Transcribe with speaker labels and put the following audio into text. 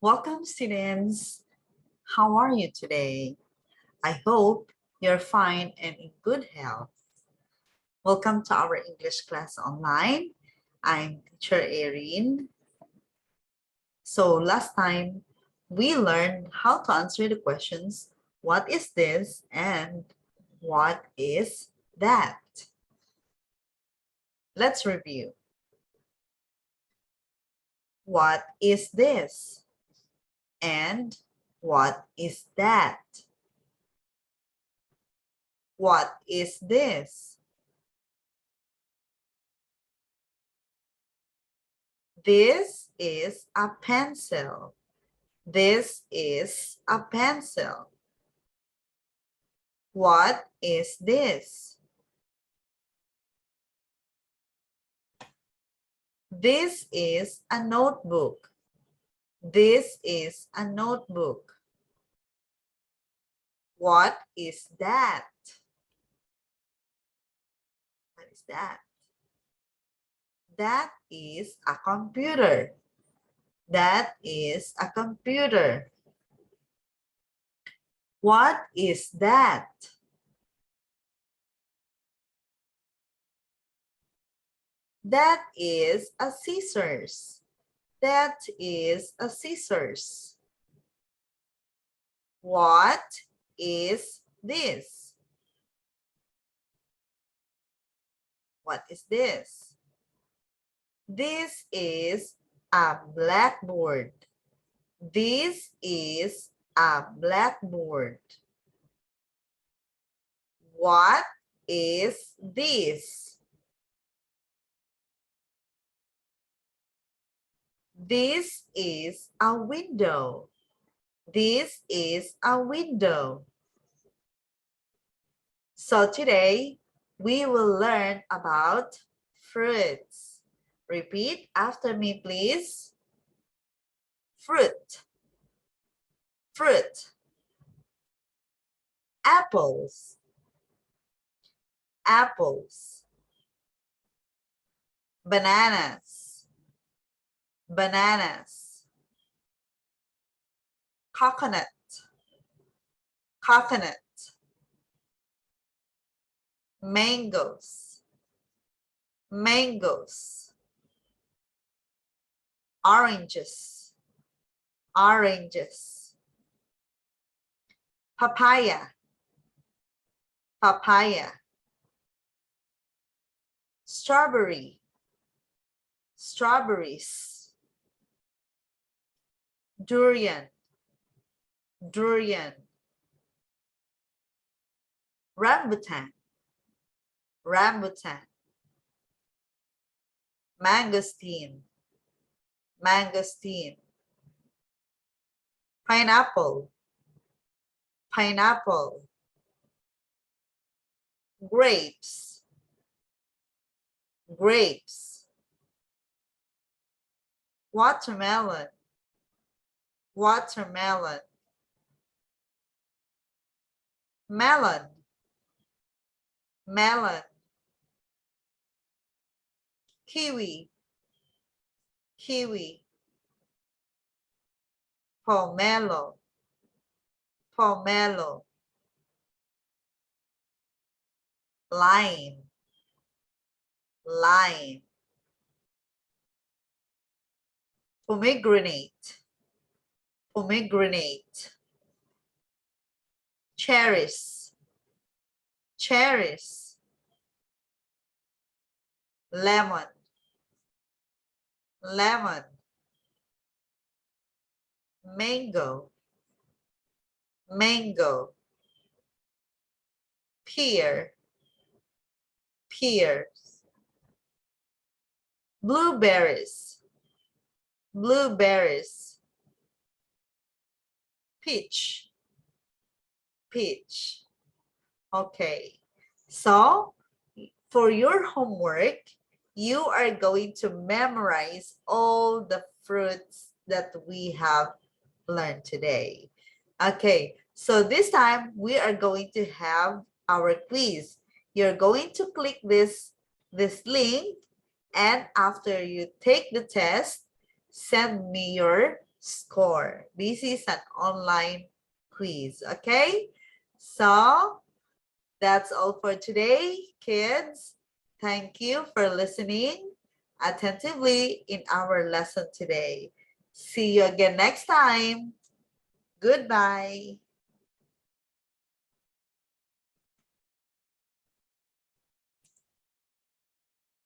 Speaker 1: Welcome, students. How are you today? I hope you're fine and in good health. Welcome to our English class online. I'm teacher Aire. So last time, we learned how to answer the questions, what is this and what is that? Let's review. What is this? And what is that? What is this? This is a pencil. This is a pencil. What is this? This is a notebook. This is a notebook. What is that? What is that? That is a computer. That is a computer. What is that? That is a scissors. That is a scissors. What is this? What is this? This is a blackboard. This is a blackboard. What is this? This is a window. This is a window. So today, we will learn about fruits. Repeat after me, please. Fruit. Fruit. Apples. Apples. Bananas. Bananas. Coconut. Coconut. Mangoes. Mangoes. Oranges. Oranges. Papaya. Papaya. Strawberry. Strawberries. Durian. Durian. Rambutan. Rambutan. Mangosteen. Mangosteen. Pineapple. Pineapple. Grapes. Grapes. Watermelon. Watermelon. Melon. Melon. Kiwi. Kiwi. Pomelo. Pomelo. Lime. Lime. Pomegranate. Pomegranate. Cherries. Cherries. Lemon. Lemon. Mango. Mango. Pear. Pears. Blueberries. Blueberries. Peach. Peach. Okay, so for your homework, you are going to memorize all the fruits that we have learned today. Okay, so this time we are going to have our quiz. You're going to click this link, and after you take the test, send me your score. This is an online quiz, okay? So that's all for today, kids. Thank you for listening attentively in our lesson today. See you again next time. Goodbye.